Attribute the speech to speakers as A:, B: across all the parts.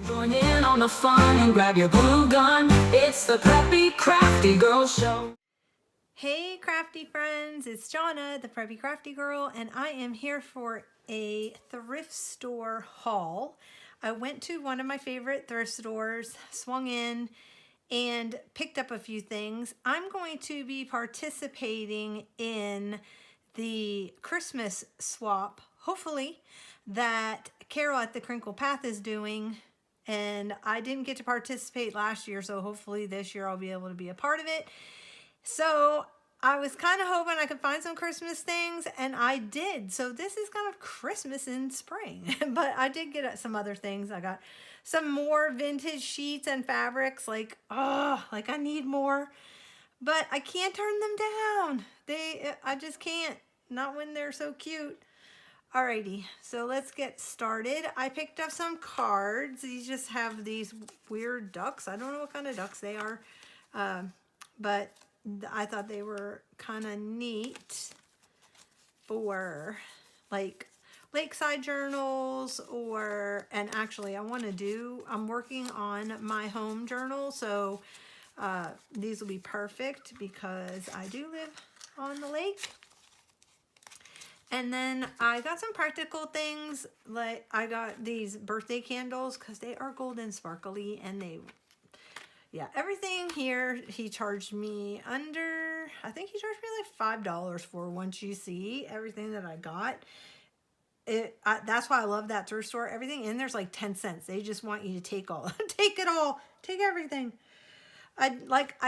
A: Join in on the fun and grab your glue gun. It's the Preppy Crafty Girl Show.
B: Hey crafty friends, it's Jonna, the Preppy Crafty Girl, and I am here for a thrift store haul. I went to one of my favorite thrift stores, swung in, and picked up a few things. I'm going to be participating in the Christmas swap, hopefully, that Carol at the Crinkled Path is doing. And I didn't get to participate last year, so hopefully this year I'll be able to be a part of it. So I was kind of hoping I could find some Christmas things, and I did. So this is kind of Christmas in spring, but I did get some other things. I got some more vintage sheets and fabrics, like I need more, but I can't turn them down. I just can't, not when they're so cute. Alrighty, so let's get started. I picked up some cards. These just have these weird ducks. I don't know what kind of ducks they are, but I thought they were kind of neat for like lakeside journals, and actually I'm working on my home journal, so these will be perfect because I do live on the lake. And then I got some practical things, like I got these birthday candles because they are golden sparkly, and everything here he charged me I think he charged me like $5 for, once you see everything that I got. That's why I love that thrift store. Everything in there's like 10 cents. They just want you to take take everything. I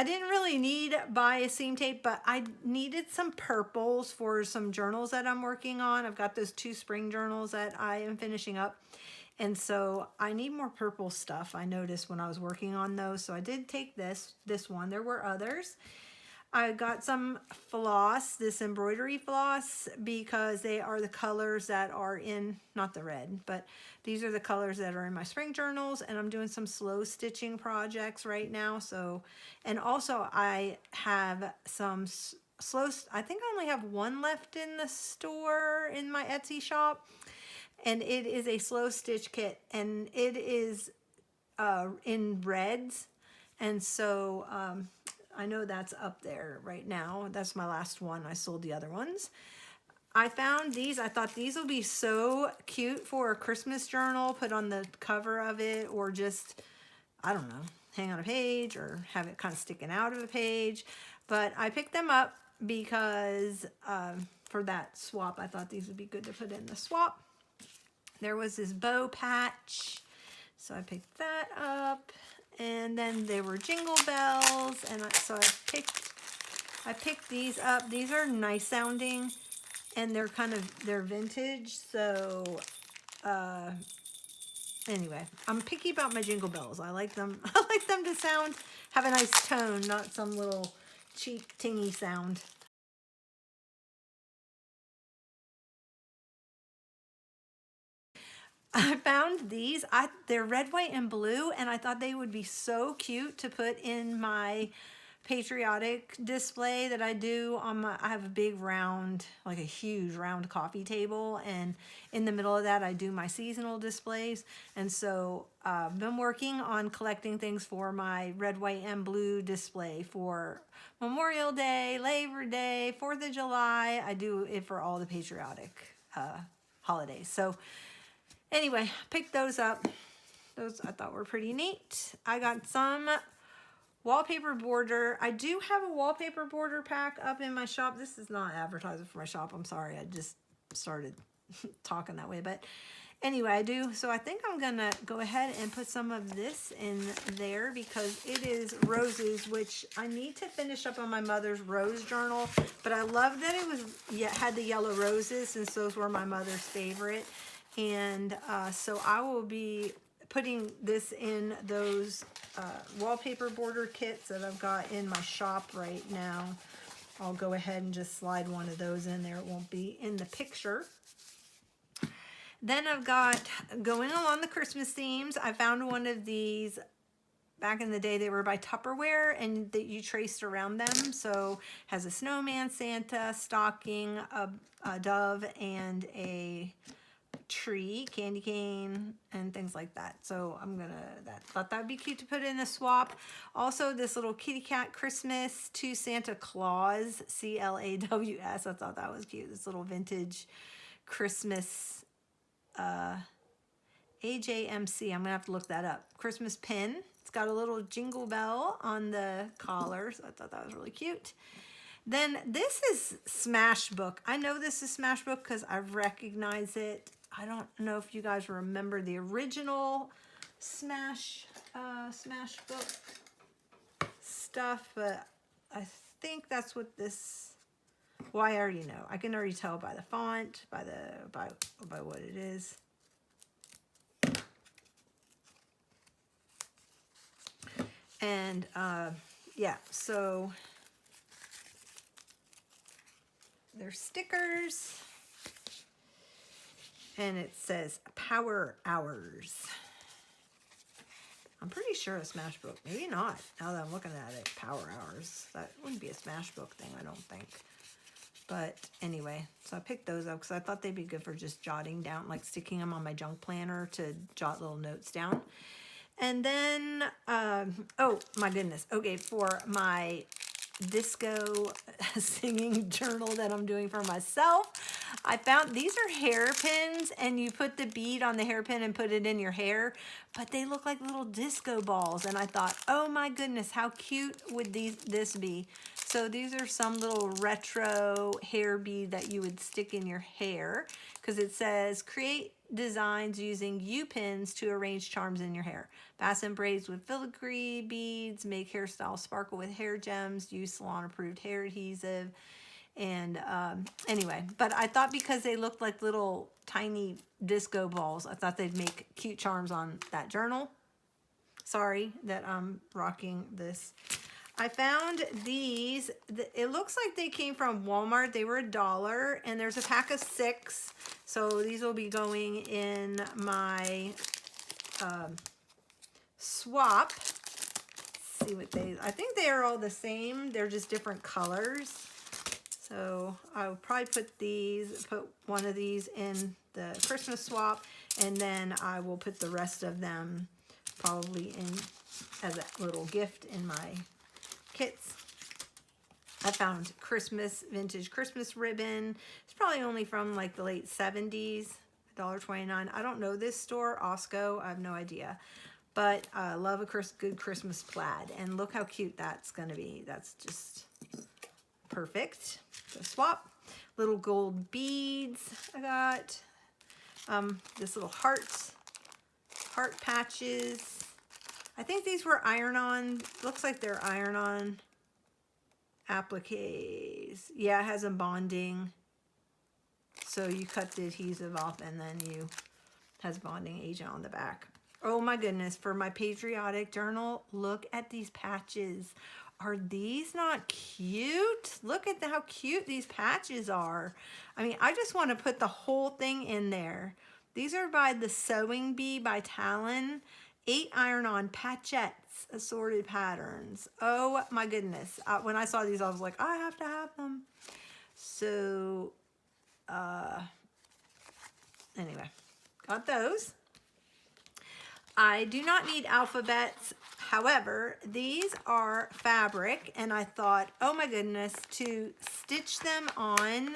B: didn't really buy a seam tape, but I needed some purples for some journals that I'm working on. I've got those 2 spring journals that I am finishing up. And so I need more purple stuff, I noticed when I was working on those. So I did take this one. There were others. I got some floss, this embroidery floss, because they are the colors that are in, not the red, but these are the colors that are in my spring journals, and I'm doing some slow stitching projects right now. So, and also I have some I think I only have one left in the store in my Etsy shop, and it is a slow stitch kit, and it is in reds, and so I know that's up there right now. That's my last one. I sold the other ones. I found these. I thought these will be so cute for a Christmas journal, put on the cover of it, or just, I don't know, hang on a page or have it kind of sticking out of a page. But I picked them up because for that swap, I thought these would be good to put in the swap. There was this bow patch, so I picked that up. And then there were jingle bells, and so I picked these up. These are nice sounding, and they're vintage. So anyway, I'm picky about my jingle bells. I like them. I like them to have a nice tone, not some little cheap tingy sound. I found these. They're red, white, and blue, and I thought they would be so cute to put in my patriotic display that I do on I have a big round, like a huge round coffee table, and in the middle of that I do my seasonal displays. And so I've been working on collecting things for my red, white, and blue display for Memorial Day, Labor Day, 4th of July. I do it for all the patriotic holidays. So anyway, picked those up. Those I thought were pretty neat. I got some wallpaper border. I do have a wallpaper border pack up in my shop. This is not advertising for my shop. I'm sorry. I just started talking that way. But anyway, I do. So I think I'm going to go ahead and put some of this in there because it is roses, which I need to finish up on my mother's rose journal. But I love that it had the yellow roses, since those were my mother's favorite. And so I will be putting this in those wallpaper border kits that I've got in my shop right now. I'll go ahead and just slide one of those in there. It won't be in the picture. Then I've got, going along the Christmas themes, I found one of these. Back in the day, they were by Tupperware, and that you traced around them. So has a snowman, Santa, stocking, a dove, and a tree, candy cane, and things like that. So I'm gonna, thought that'd be cute to put in a swap. Also, this little kitty cat Christmas to Santa Claus, CLAWS. I thought that was cute. This little vintage Christmas AJMC. I'm gonna have to look that up. Christmas pin. It's got a little jingle bell on the collar, so I thought that was really cute. Then this is Smashbook. I know this is Smashbook because I recognize it. I don't know if you guys remember the original Smashbook stuff, but I think that's what this. Well, I already know. I can already tell by the font, by what it is. And yeah, so they're stickers, and it says Power Hours. I'm pretty sure a Smashbook, maybe not. Now that I'm looking at it, Power Hours. That wouldn't be a Smashbook thing, I don't think. But anyway, so I picked those up because I thought they'd be good for just jotting down, like sticking them on my junk planner to jot little notes down. And then, oh my goodness. Okay, for my disco singing journal that I'm doing for myself, I found these are hairpins, and you put the bead on the hairpin and put it in your hair, but they look like little disco balls. And I thought, oh my goodness, how cute would this be? So these are some little retro hair bead that you would stick in your hair, because it says create designs using U-pins to arrange charms in your hair. Fasten braids with filigree beads, make hairstyles sparkle with hair gems, use salon approved hair adhesive. And anyway, but I thought because they looked like little tiny disco balls, I thought they'd make cute charms on that journal. Sorry that I'm rocking this. I found these. It looks like they came from Walmart. They were $1, and there's a pack of 6. So these will be going in my swap. Let's see what I think they are all the same. They're just different colors. So I would probably put one of these in the Christmas swap, and then I will put the rest of them probably in as a little gift in my kits. I found vintage Christmas ribbon. It's probably only from like the late 70s, $1.29. I don't know this store, Osco, I have no idea. But I love a good Christmas plaid. And look how cute that's gonna be. That's just perfect. So swap. Little gold beads I got. This little heart patches. I think these were iron-on. Looks like they're iron-on appliques. Yeah, it has a bonding. So you cut the adhesive off, and then has bonding agent on the back. Oh my goodness, for my patriotic journal, look at these patches. Are these not cute? Look at how cute these patches are. I mean, I just want to put the whole thing in there. These are by the Sewing Bee by Talon. 8 iron-on patchettes, assorted patterns. Oh my goodness. When I saw these, I was like, I have to have them. So, anyway, got those. I do not need alphabets. However, these are fabric, and I thought, oh my goodness, to stitch them on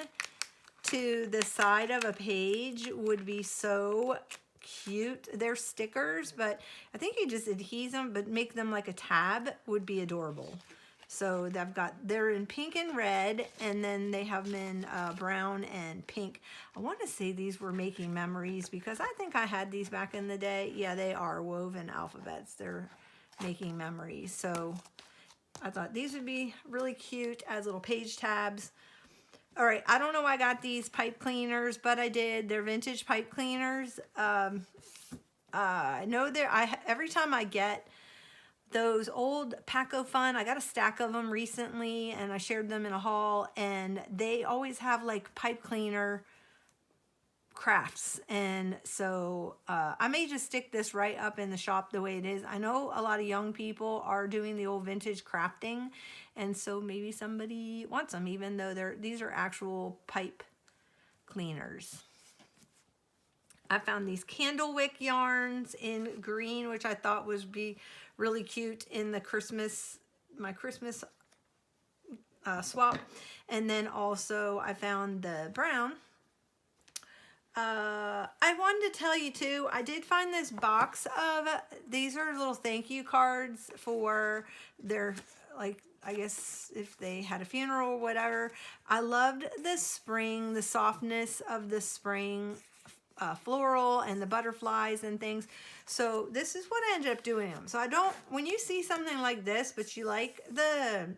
B: to the side of a page would be so cute. They're stickers, but I think you just adhese them, but make them like a tab would be adorable. So they're in pink and red, and then they have them in brown and pink. I want to say these were Making Memories, because I think I had these back in the day. Yeah, they are woven alphabets. They're Making Memories. So I thought these would be really cute as little page tabs. All right, I don't know why I got these pipe cleaners, but I did. They're vintage pipe cleaners. I know every time I get those old Paco Fun, I got a stack of them recently, and I shared them in a haul, and they always have like pipe cleaner crafts. And so I may just stick this right up in the shop the way it is. I know a lot of young people are doing the old vintage crafting, and so maybe somebody wants them, even though these are actual pipe cleaners. I found these candle wick yarns in green, which I thought would be really cute in the my Christmas swap. And then also I found the brown. I wanted to tell you too, I did find this box of, these are little thank you cards for their, like, I guess if they had a funeral or whatever. I loved the spring, the softness of the spring floral and the butterflies and things. So this is what I ended up doing them. So I don't, when you see something like this, but you like the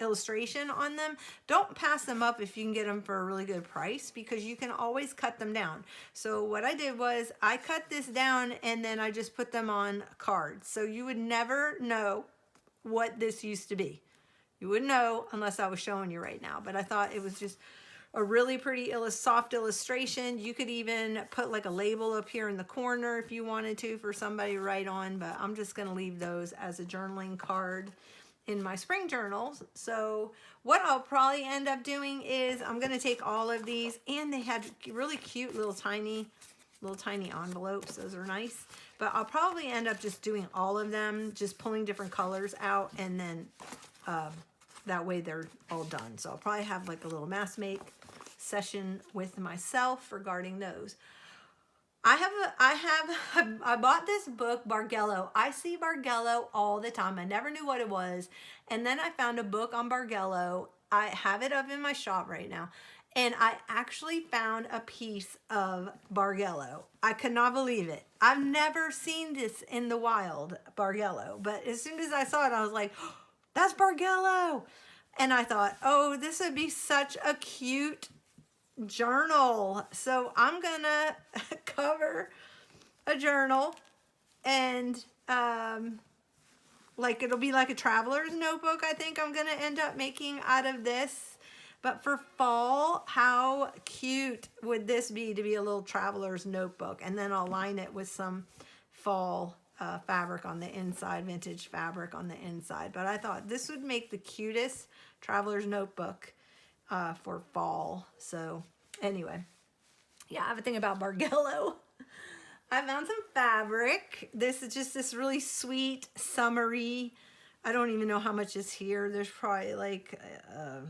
B: illustration on them, don't pass them up if you can get them for a really good price, because you can always cut them down. So what I did was I cut this down and then I just put them on cards. So you would never know what this used to be. You wouldn't know unless I was showing you right now, but I thought it was just a really pretty soft illustration. You could even put like a label up here in the corner if you wanted to for somebody to write on, but I'm just going to leave those as a journaling card in my spring journals. So what I'll probably end up doing is I'm going to take all of these, and they had really cute little tiny envelopes. Those are nice. But I'll probably end up just doing all of them, just pulling different colors out, and then that way they're all done. So I'll probably have like a little mass make session with myself regarding those. I bought this book, Bargello. I see Bargello all the time. I never knew what it was. And then I found a book on Bargello. I have it up in my shop right now. And I actually found a piece of Bargello. I could not believe it. I've never seen this in the wild, Bargello. But as soon as I saw it, I was like, oh, that's Bargello. And I thought, oh, this would be such a cute journal. So I'm gonna cover a journal, and like it'll be like a traveler's notebook. I think I'm gonna end up making out of this. But for fall, how cute would this be to be a little traveler's notebook? And then I'll line it with some fall fabric on the inside, vintage fabric on the inside. But I thought this would make the cutest traveler's notebook for fall. So anyway, yeah, I have a thing about Bargello. I found some fabric. This is just this really sweet, summery. I don't even know how much is here. There's probably like a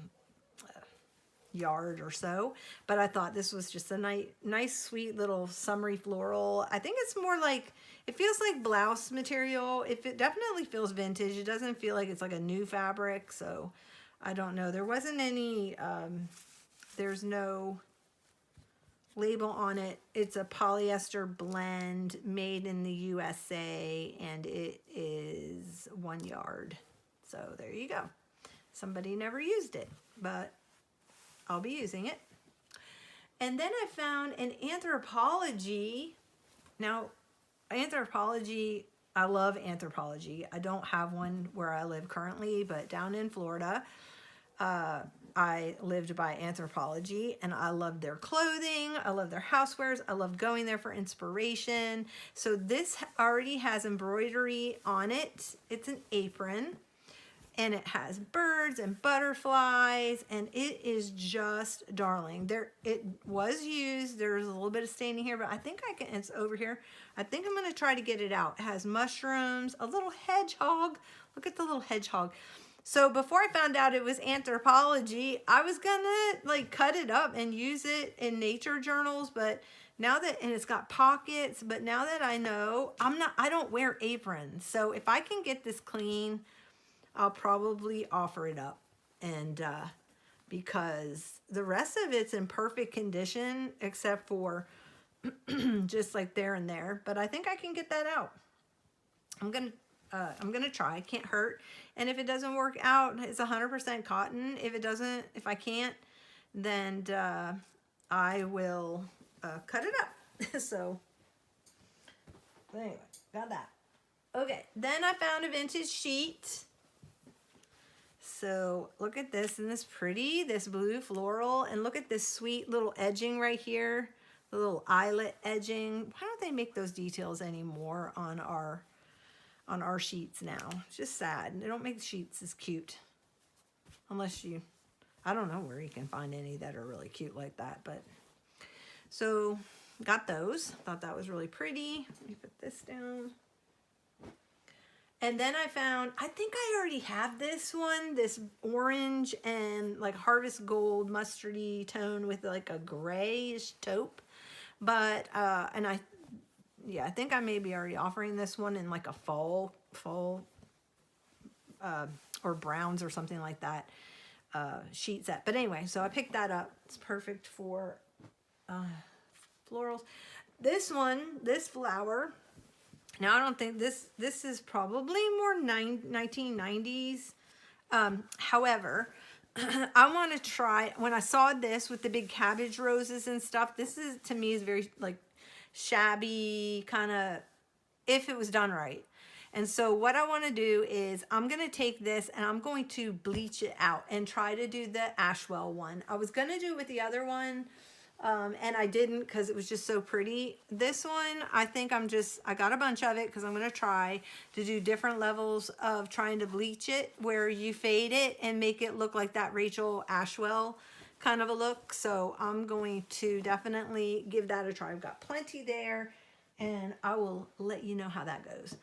B: yard or so, but I thought this was just a nice, sweet little summery floral. I think it's more like, it feels like blouse material. It definitely feels vintage. It doesn't feel like it's like a new fabric. So I don't know. There wasn't any, there's no label on it. It's a polyester blend made in the USA, and it is 1 yard. So there you go. Somebody never used it, but I'll be using it. And then I found an Anthropologie. Now, Anthropologie, I love Anthropologie. I don't have one where I live currently, but down in Florida, I lived by Anthropologie, and I loved their clothing. I love their housewares. I love going there for inspiration. So this already has embroidery on it. It's an apron, and it has birds and butterflies, and it is just darling. It was used. There's a little bit of staining here, but I think I can, it's over here. I think I'm going to try to get it out. It has mushrooms, a little hedgehog. Look at the little hedgehog. So before I found out it was Anthropologie, I was gonna like cut it up and use it in nature journals, but now that, and it's got pockets, but now that I know, I don't wear aprons. So if I can get this clean, I'll probably offer it up. And because the rest of it's in perfect condition, except for just like there and there, but I think I can get that out. I'm gonna try. It can't hurt. And if it doesn't work out, it's 100% cotton. If I can't, then I will cut it up. So anyway, got that. Okay, then I found a vintage sheet. So look at this, and this blue floral, and look at this sweet little edging right here, the little eyelet edging. Why don't they make those details anymore on our sheets now? It's just sad. They don't make the sheets as cute. Unless I don't know where you can find any that are really cute like that. But so got those. Thought that was really pretty. Let me put this down. And then I found, I think I already have this one, this orange and like harvest gold mustardy tone with like a grayish taupe. But, and I think I may be already offering this one in like a fall, or browns or something like that, sheet set. But anyway, so I picked that up. It's perfect for, florals. This one, this flower, now I don't think this is probably more 1990s. However, I want to try, when I saw this with the big cabbage roses and stuff, this is, to me, is very like shabby kind of, if it was done right. And so what I want to do is I'm going to take this and I'm going to bleach it out and try to do the Ashwell one. I was going to do it with the other one, and I didn't because it was just so pretty. This one, I think I got a bunch of it because I'm going to try to do different levels of trying to bleach it where you fade it and make it look like that Rachel Ashwell kind of a look. So I'm going to definitely give that a try. I've got plenty there and I will let you know how that goes.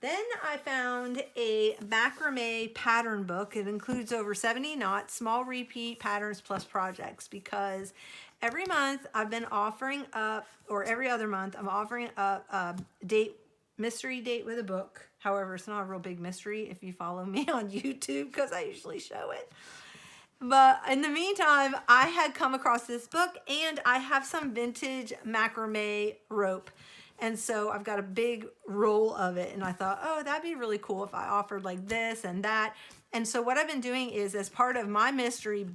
B: Then I found a macrame pattern book. It includes over 70 knots, small repeat patterns plus projects, because every month I've been offering up, or every other month, I'm offering up a mystery date with a book. However, it's not a real big mystery if you follow me on YouTube, because I usually show it. But in the meantime, I had come across this book and I have some vintage macrame rope. And so I've got a big roll of it and I thought, oh, that'd be really cool if I offered like this and that. And so what I've been doing is, as part of my mystery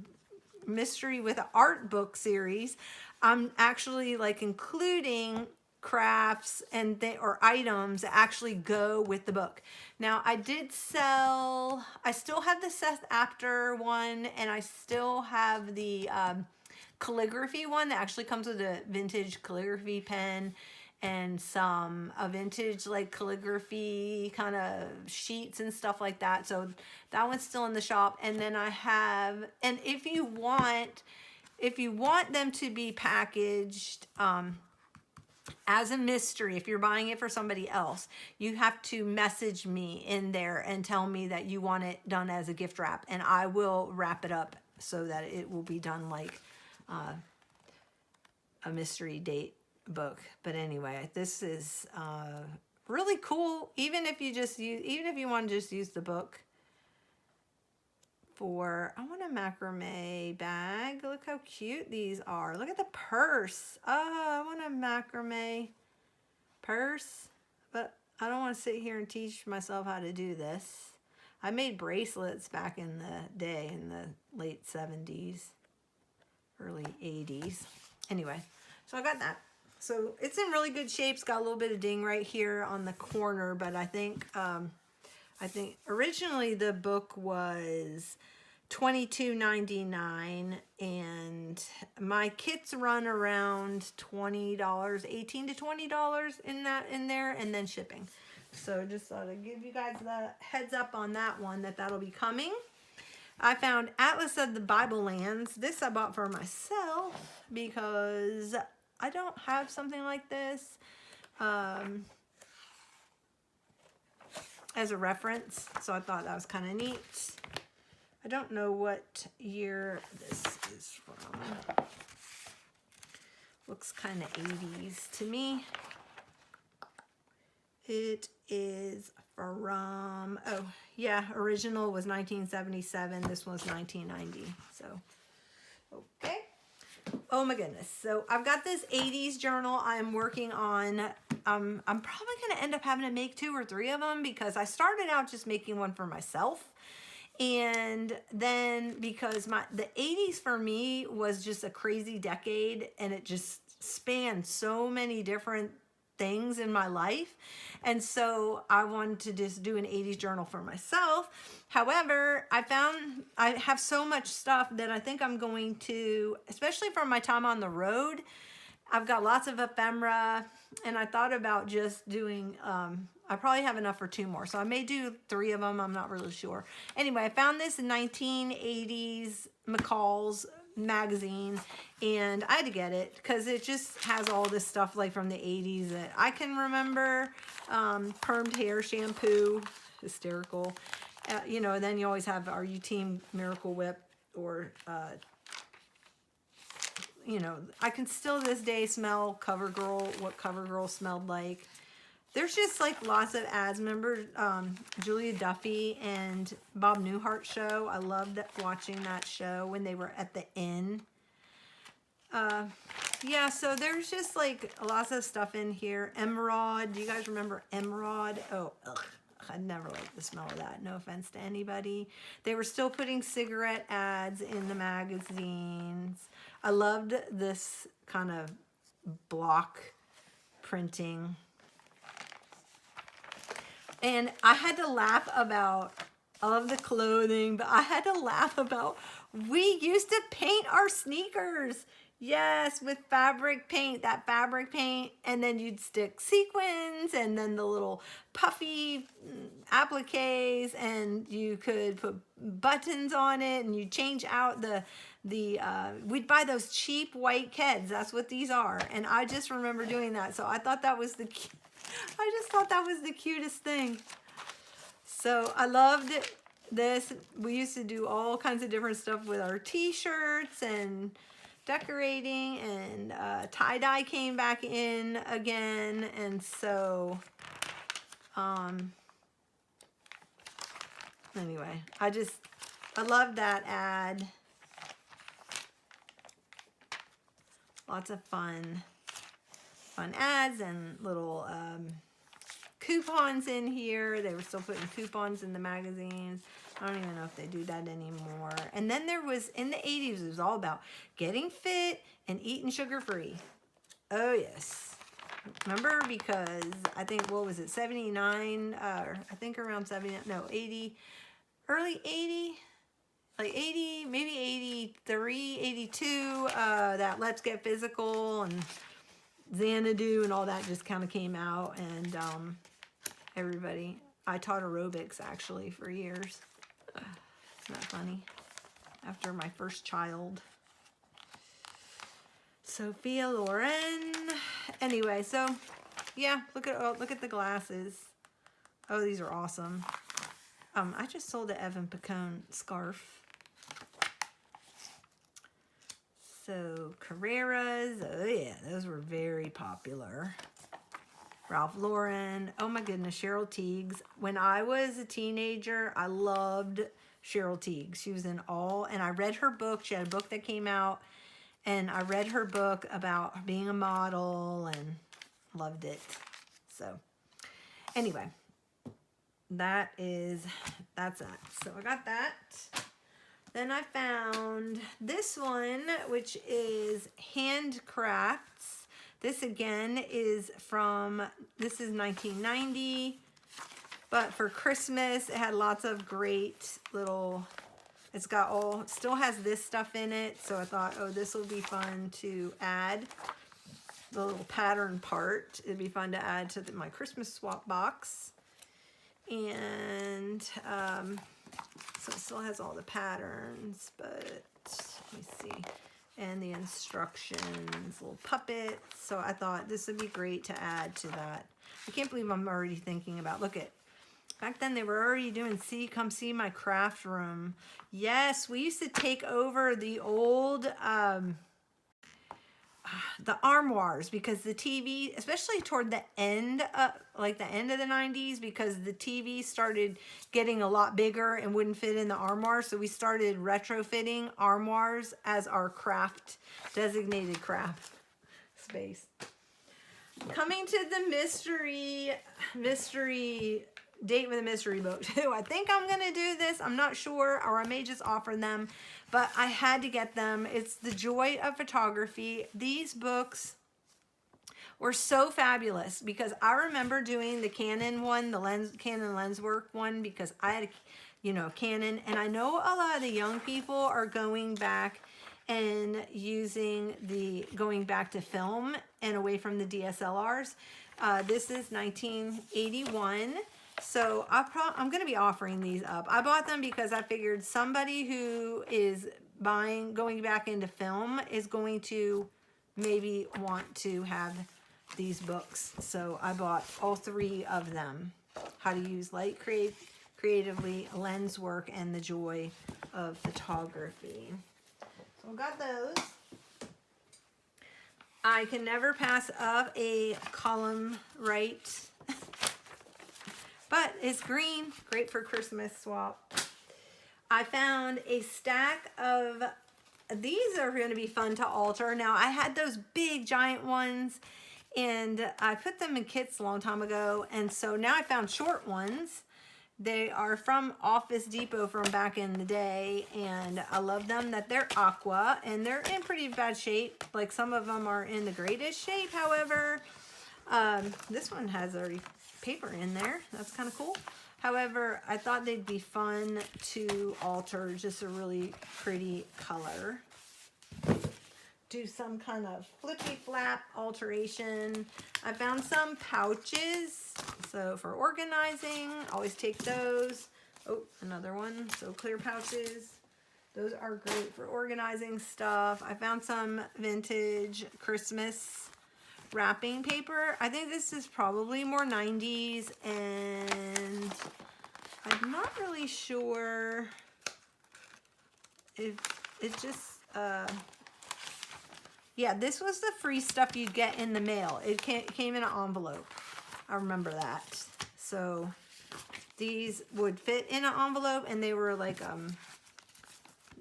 B: with an art book series, I'm actually like including crafts and or items that actually go with the book. Now I still have the Seth Apter one, and I still have the calligraphy one that actually comes with a vintage calligraphy pen and some vintage like calligraphy kind of sheets and stuff like that. So that one's still in the shop. And then I have, and if you want them to be packaged as a mystery, if you're buying it for somebody else, you have to message me in there and tell me that you want it done as a gift wrap, and I will wrap it up so that it will be done like a mystery date book. But anyway, this is really cool. Even if you want to just use the book for, I want a macrame bag. Look how cute these are. Look at the purse. Oh, I want a macrame purse, but I don't want to sit here and teach myself how to do this. I made bracelets back in the day, in the late 70s, early 80s. Anyway, so I got that. So it's in really good shape. It's got a little bit of ding right here on the corner, but I think originally the book was $22.99, and my kits run around $20, $18 to $20 in there, and then shipping. So just thought I'd give you guys the heads up on that one, that'll be coming. I found Atlas of the Bible Lands. This I bought for myself because I don't have something like this as a reference, so I thought that was kind of neat. I don't know what year this is from. Looks kind of 80s to me. It is from, oh yeah, original was 1977. This one's 1990. So, okay. Oh my goodness. So I've got this 80s journal I'm working on. I'm probably going to end up having to make 2 or 3 of them, because I started out just making one for myself. And then because the 80s for me was just a crazy decade, and it just spanned so many different things in my life. And so I wanted to just do an 80s journal for myself. However, I found I have so much stuff that I think I'm going to, especially from my time on the road, I've got lots of ephemera, and I thought about just doing, I probably have enough for 2 more. So I may do 3 of them. I'm not really sure. Anyway, I found this in 1980s McCall's magazine, and I had to get it because it just has all this stuff like from the 80s that I can remember. Permed hair shampoo, hysterical. You know, and then you always have our U-Team Miracle Whip, or you know, I can still this day smell CoverGirl, what CoverGirl smelled like. There's just like lots of ads. Remember Julia Duffy and Bob Newhart show? I loved watching that show when they were at the inn. Yeah, so there's just like lots of stuff in here. Emerald. Do you guys remember Emerald? Oh, ugh. I never liked the smell of that. No offense to anybody. They were still putting cigarette ads in the magazines. I loved this kind of block printing. And I had to laugh about all of the clothing, but I had to laugh about, we used to paint our sneakers. Yes, with fabric paint, that fabric paint, and then you'd stick sequins and then the little puffy appliques, and you could put buttons on it, and you change out we'd buy those cheap white Keds. That's what these are. And I just remember doing that. So I thought that was I just thought that was the cutest thing. So I loved this. We used to do all kinds of different stuff with our t-shirts and decorating, and tie-dye came back in again. And so anyway, I love that ad. Lots of fun ads and little coupons in here. They were still putting coupons in the magazines. I don't even know if they do that anymore. And then there was, in the 80s, it was all about getting fit and eating sugar-free. Oh, yes. Remember? Because I think, what was it, 79? I think around 70, no, 80, early 80? Like 80, maybe 83, 82, that Let's Get Physical and Xanadu and all that just kind of came out, and everybody, I taught aerobics actually for years. Isn't that funny? After my first child. Sophia Loren. Anyway, so yeah, look at the glasses. Oh, these are awesome. I just sold an Evan Picone scarf. So Carreras, oh yeah, those were very popular. Ralph Lauren, oh my goodness, Cheryl Tiegs. When I was a teenager, I loved Cheryl Tiegs. She was in all, and I read her book. She had a book that came out, and I read her book about being a model and loved it. So anyway, that's that. So I got that. Then I found this one, which is Handcrafts. This again is this is 1990, but for Christmas, it had lots of great little, still has this stuff in it. So I thought, oh, this will be fun to add. The little pattern part, it'd be fun to add to my Christmas swap box. And, so it still has all the patterns, but let me see. And the instructions, little puppets. So I thought this would be great to add to that. I can't believe I'm already thinking about, look at, back then they were already doing, come see my craft room. Yes, we used to take over the old, the armoires, because the TV, especially toward the end, like the end of the 90s, because the TV started getting a lot bigger and wouldn't fit in the armoire. So we started retrofitting armoires as our designated craft space. Coming to the mystery date with a mystery book too. I think I'm gonna do this. I'm not sure, or I may just offer them, but I had to get them. It's The Joy of Photography. These books were so fabulous because I remember doing the Canon one, the Canon lens work one, because I had Canon, and I know a lot of the young people are going back and going back to film and away from the DSLRs. This is 1981. So I'm going to be offering these up. I bought them because I figured somebody who is going back into film is going to maybe want to have these books. So I bought all 3 of them. How to use light creatively, lens work, and the joy of photography. So I got those. I can never pass up a column right. But it's green, great for Christmas swap. I found a stack of, these are going to be fun to alter. Now I had those big giant ones and I put them in kits a long time ago. And so now I found short ones. They are from Office Depot from back in the day, and I love them that they're aqua and they're in pretty bad shape. Like some of them are in the greatest shape. However, this one has already paper in there. That's kind of cool. However, I thought they'd be fun to alter, just a really pretty color. Do some kind of flippy flap alteration. I found some pouches, so for organizing, always take those. Oh, another one, so clear pouches. Those are great for organizing stuff. I found some vintage Christmas wrapping paper. I think this is probably more 90s, and I'm not really sure if it's just, yeah, this was the free stuff you get in the mail. It came in an envelope. I remember that. So these would fit in an envelope, and they were like,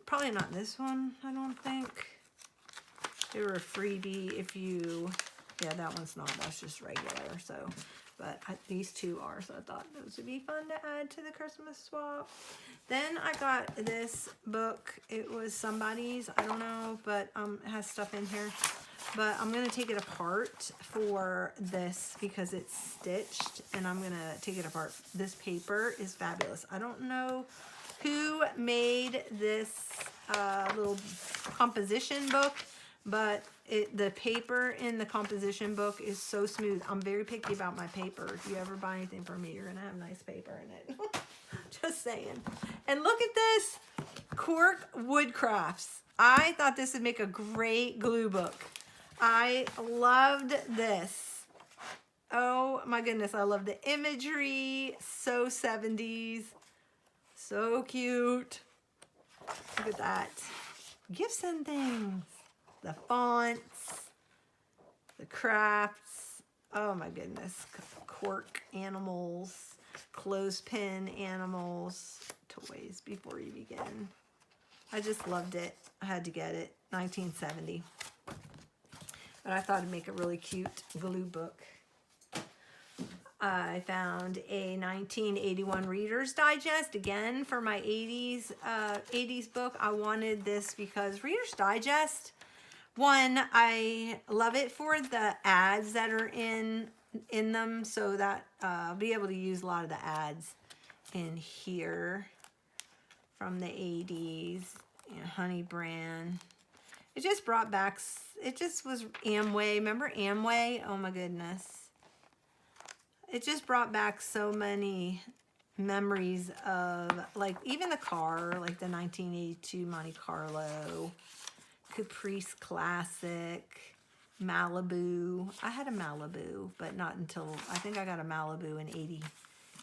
B: probably not this one, I don't think. They were a freebie if you, yeah, that one's not, that's just regular. So, but these 2 are, so I thought those would be fun to add to the Christmas swap. Then I got this book. It was somebody's, I don't know, but it has stuff in here. But I'm gonna take it apart for this because it's stitched, and I'm gonna take it apart. This paper is fabulous. I don't know who made this little composition book, but the paper in the composition book is so smooth. I'm very picky about my paper. If you ever buy anything from me, you're gonna have nice paper in it. Just saying. And look at this, Cork Woodcrafts. I thought this would make a great glue book. I loved this. Oh my goodness, I love the imagery. So 70s. So cute. Look at that. Gifts and things. The fonts. The crafts. Oh my goodness. Cork animals. Clothespin animals. Toys before you begin. I just loved it. I had to get it. 1970. But I thought it'd make a really cute glue book. I found a 1981 Reader's Digest, again, for my 80s book. I wanted this because Reader's Digest, one, I love it for the ads that are in them, so that I'll be able to use a lot of the ads in here from the 80s. You know, Honey Brand. It just brought back, it just was Amway. Remember Amway? Oh my goodness. It just brought back so many memories of, like, even the car, like the 1982 Monte Carlo, Caprice Classic, Malibu. I had a Malibu, but not until, I think I got a Malibu in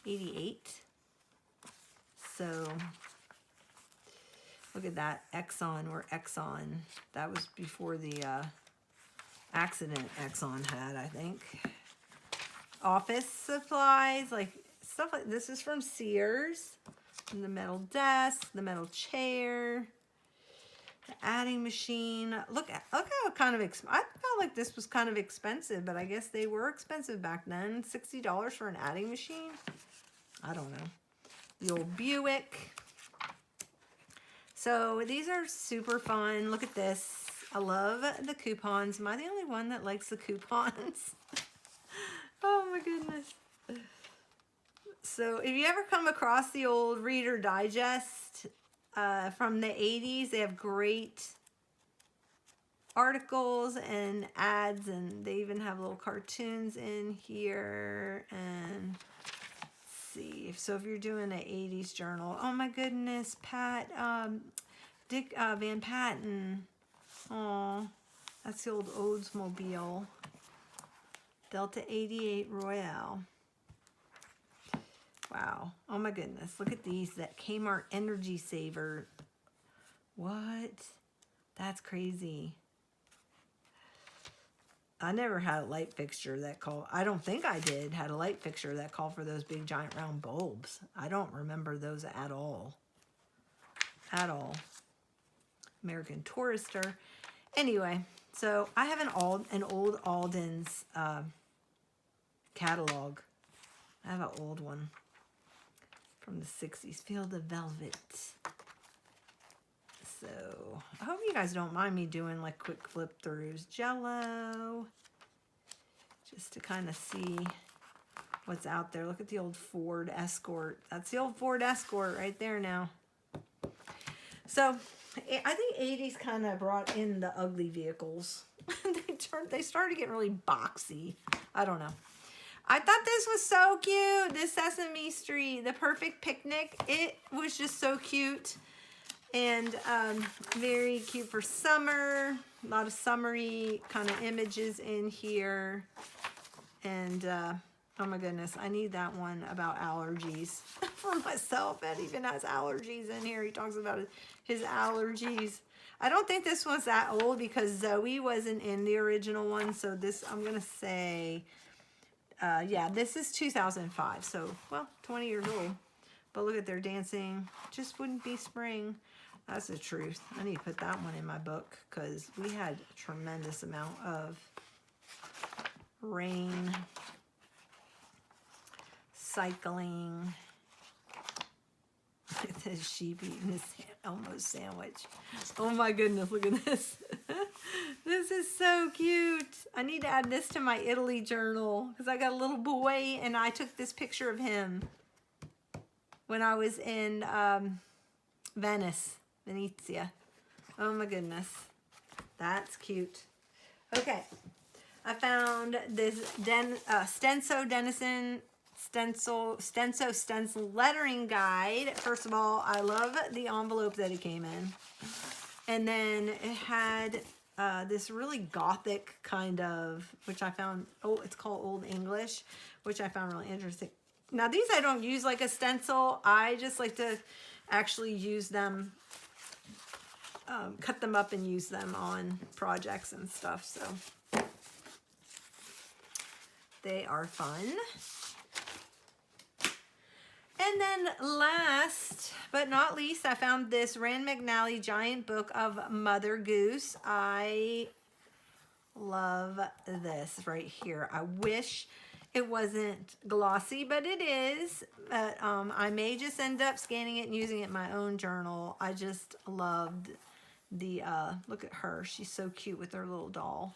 B: 88. So, look at that, Exxon or Exxon. That was before the accident Exxon had, I think. Office supplies, like stuff like this is from Sears. And the metal desk, the metal chair, the adding machine. Look how kind of I felt like this was kind of expensive, but I guess they were expensive back then. $60 for an adding machine. I don't know. The old Buick. So these are super fun. Look at this. I love the coupons. Am I the only one that likes the coupons? Oh my goodness. So if you ever come across the old Reader Digest from the 80s, they have great articles and ads, and they even have little cartoons in here. And let's see, so if you're doing an 80s journal, oh my goodness, Pat, Dick Van Patten. Oh, that's the old Oldsmobile. Delta 88 Royale. Wow. Oh my goodness. Look at these. That Kmart Energy Saver. What? That's crazy. I never had a light fixture that called. I don't think I did. Had a light fixture that called for those big giant round bulbs. I don't remember those at all. At all. American Tourister. Anyway, so I have an old Alden's catalog. I have an old one from the 60s. Feel the Velvet. So I hope you guys don't mind me doing like quick flip throughs. Jello. Just to kind of see what's out there. Look at the old Ford Escort. That's the old Ford Escort right there now. So I think 80s kind of brought in the ugly vehicles. They started getting really boxy. I don't know. I thought this was so cute. This Sesame Street, the perfect picnic. It was just so cute. And very cute for summer. A lot of summery kind of images in here. And oh my goodness, I need that one about allergies for myself. It even has allergies in here. He talks about his allergies. I don't think this one's that old because Zoe wasn't in the original one. So this, I'm going to say, yeah, this is 2005. So, well, 20 years old. But look at their dancing. Just wouldn't be spring. That's the truth. I need to put that one in my book because we had a tremendous amount of rain, cycling. Look at this sheep eating this Elmo's sandwich. Oh my goodness, look at this. This is so cute. I need to add this to my Italy journal because I got a little boy and I took this picture of him when I was in Venezia. Oh my goodness. That's cute. Okay. I found this stencil lettering guide. First of all, I love the envelope that it came in. And then it had this really gothic kind of, which I found, oh, it's called Old English, which I found really interesting. Now these I don't use like a stencil. I just like to actually use them, cut them up and use them on projects and stuff. So they are fun. And then last but not least, I found this Rand McNally giant book of Mother Goose. I love this right here. I wish it wasn't glossy, but it is. But I may just end up scanning it and using it in my own journal. I just loved the, look at her. She's so cute with her little doll.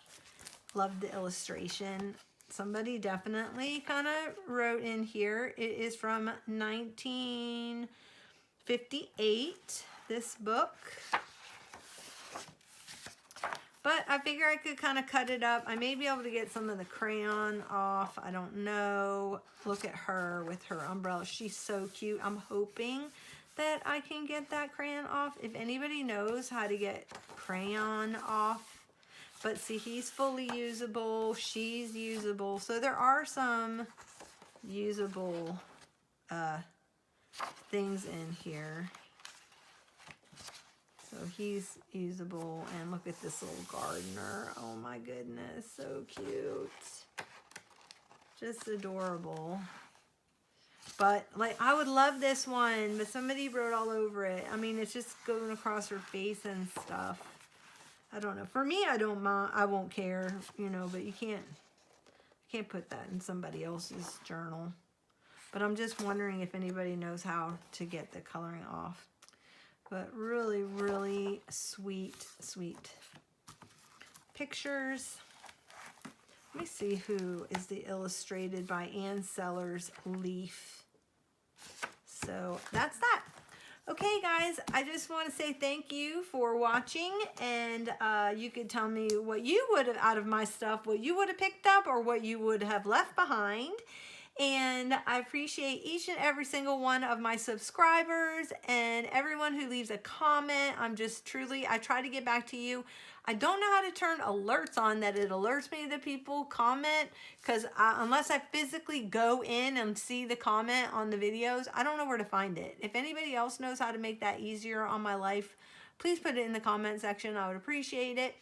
B: Loved the illustration. Somebody definitely kind of wrote in here. It is from 1958, this book. But I figure I could kind of cut it up. I may be able to get some of the crayon off. I don't know. Look at her with her umbrella. She's so cute. I'm hoping that I can get that crayon off. If anybody knows how to get crayon off. But see, he's fully usable. She's usable. So there are some usable things in here. So he's usable. And look at this little gardener. Oh my goodness. So cute. Just adorable. But like, I would love this one. But somebody wrote all over it. I mean, it's just going across her face and stuff. I don't know. For me, I don't mind. I won't care, you know, but you can't put that in somebody else's journal. But I'm just wondering if anybody knows how to get the coloring off. But really, really sweet, sweet pictures. Let me see who is the illustrated by Ann Sellers Leaf. So that's that. Okay, guys, I just want to say thank you for watching, and you could tell me what you would have, out of my stuff, what you would have picked up or what you would have left behind. And I appreciate each and every single one of my subscribers and everyone who leaves a comment. I try to get back to you. I don't know how to turn alerts on that it alerts me that people comment, because unless I physically go in and see the comment on the videos, I don't know where to find it. If anybody else knows how to make that easier on my life, please put it in the comment section. I would appreciate it.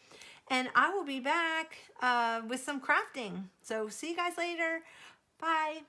B: And I will be back with some crafting. So see you guys later. Bye.